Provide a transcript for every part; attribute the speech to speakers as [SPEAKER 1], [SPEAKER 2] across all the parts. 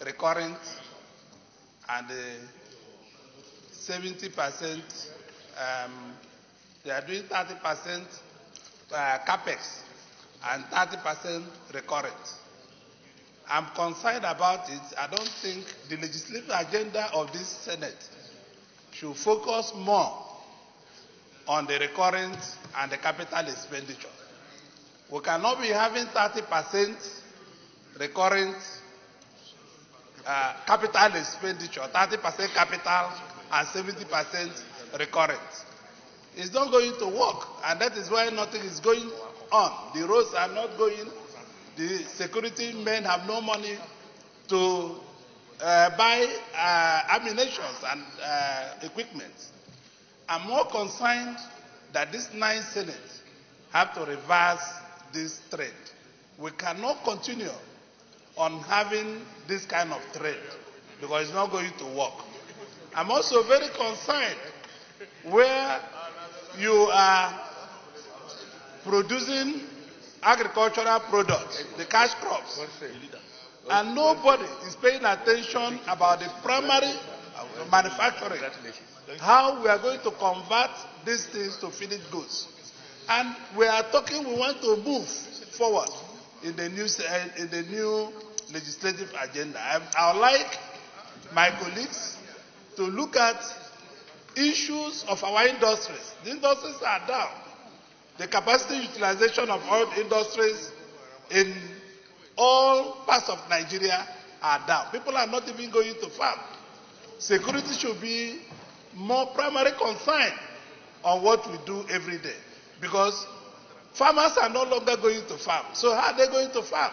[SPEAKER 1] recurrent and 70%, they are doing 30% capex and 30% recurrent. I'm concerned about it. I don't think the legislative agenda of this Senate should focus more on the recurrent and the capital expenditure. We cannot be having 30% recurrent capital expenditure, 30% capital and 70% recurrent. It's not going to work, and that is why nothing is going on. The roads are not going. The security men have no money to buy ammunition and equipment. I'm more concerned that this 9th Senate have to reverse this trend. We cannot continue on having this kind of trend because it's not going to work. I'm also very concerned where you are producing agricultural products, the cash crops, and nobody is paying attention about the primary manufacturing, how we are going to convert these things to finished goods. And we are talking, we want to move forward in the new legislative agenda. I would like my colleagues to look at issues of our industries. The industries are down. The capacity utilization of all industries in all parts of Nigeria are down. People are not even going to farm. Security should be more primary concern on what we do every day, because farmers are no longer going to farm. So how are they going to farm?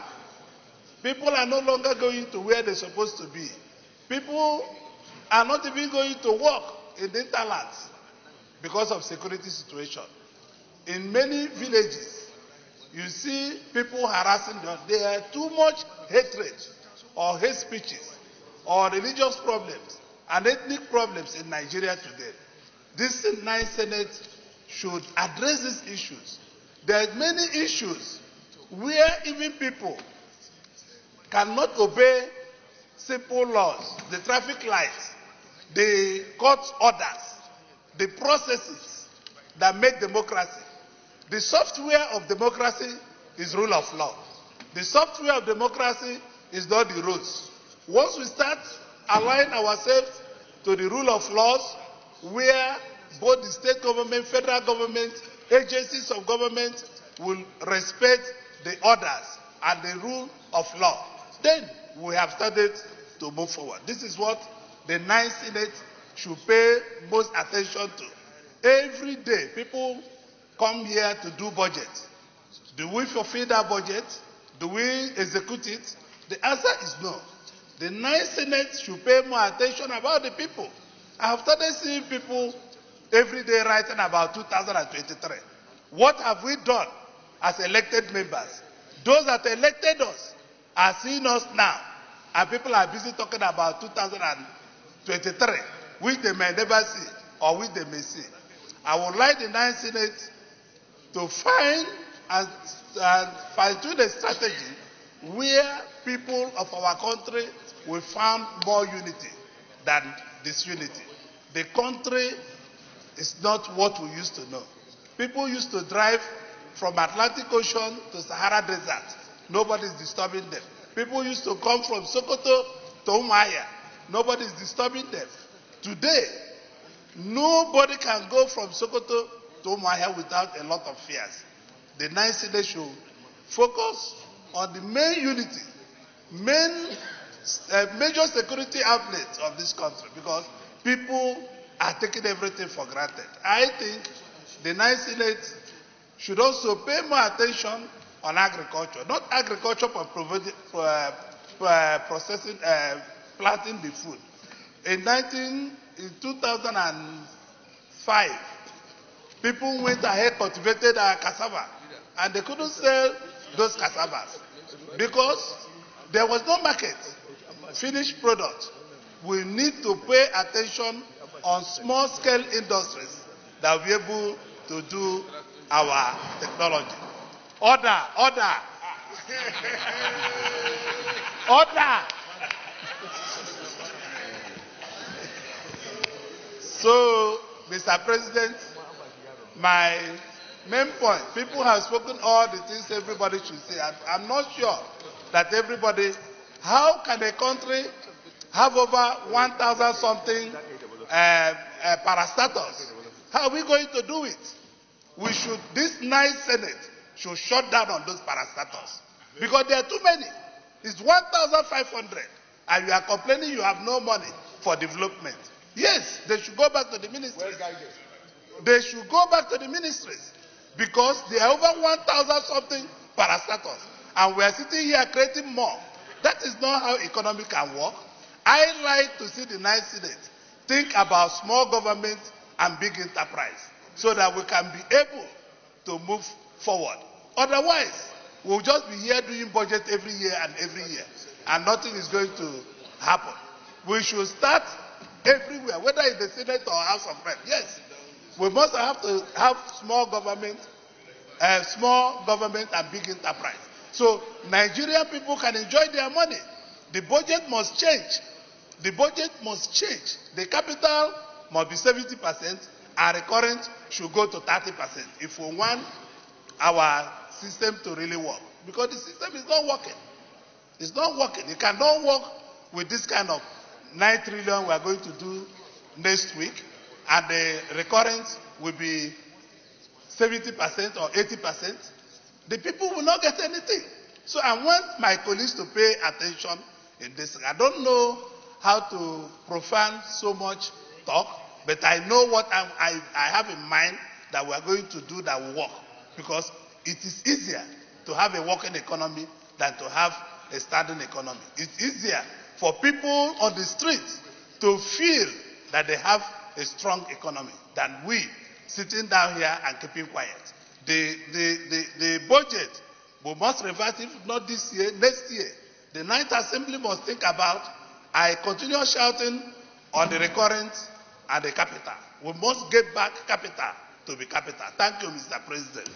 [SPEAKER 1] People are no longer going to where they're supposed to be. People are not even going to work in the hinterlands because of security situation. In many villages, you see people harassing them. There are too much hatred or hate speeches or religious problems and ethnic problems in Nigeria today. This 9th Senate should address these issues. There are many issues where even people cannot obey simple laws, the traffic lights, the court orders, the processes that make democracy. The software of democracy is rule of law. The software of democracy is not the rules. Once we start aligning ourselves to the rule of laws, where both the state government, federal government, agencies of government will respect the orders and the rule of law, then we have started to move forward. This is what the 9th Senate should pay most attention to. Every day, people come here to do budget. Do we fulfill that budget? Do we execute it? The answer is no. The 9th Senate should pay more attention about the people. I have started seeing people every day writing about 2023. What have we done as elected members? Those that elected us are seeing us now, and people are busy talking about 2023, which they may never see or which they may see. I would like the 9th Senate to find and fine-tune a strategy where people of our country will find more unity than disunity. The country is not what we used to know. People used to drive from Atlantic Ocean to Sahara Desert. Nobody is disturbing them. People used to come from Sokoto to Umuahia. Nobody is disturbing them. Today, nobody can go from Sokoto to Umuahia without a lot of fears. The 9th Senate should focus on the main unity, major security outlets of this country, because people are taking everything for granted. I think the 9th Senate should also pay more attention on agriculture, not agriculture for processing, planting the food. In 2005, people went ahead, cultivated cassava, and they couldn't sell those cassavas because there was no market. Finished product. We need to pay attention on small-scale industries that will be able to do our technology. Order, order, order. So, Mr. President, my main point, people have spoken all the things everybody should say. I'm not sure that everybody, how can a country have over 1,000 something parastatals? How are we going to do it? This nice Senate should shut down on those parastatals. Because there are too many. It's 1,500. And you are complaining you have no money for development. Yes, they should go back to the ministries. They should go back to the ministries. Because there are over 1,000 something parastatals. And we are sitting here creating more. That is not how economy can work. I like to see the nice Senate think about small government and big enterprise so that we can be able to move forward. Otherwise, we'll just be here doing budget every year, and nothing is going to happen. We should start everywhere, whether in the Senate or House of Reps. Yes, we must have to have small government and big enterprise. So Nigerian people can enjoy their money. The budget must change. The budget must change. The capital must be 70%, and recurrent should go to 30% if we want our system to really work. Because the system is not working. It's not working. It cannot work with this kind of 9 trillion we are going to do next week, and the recurrence will be 70% or 80%. The people will not get anything. So I want my colleagues to pay attention in this. I don't know how to profane so much talk, but I know what I have in mind that we are going to do that will work. Because it is easier to have a working economy than to have a standing economy. It's easier for people on the streets to feel that they have a strong economy than we sitting down here and keeping quiet. The budget, we must revise it, if not this year, next year. The Ninth Assembly must think about, I continue shouting on the recurrent and the capital. We must get back capital to be capital. Thank you, Mr. President.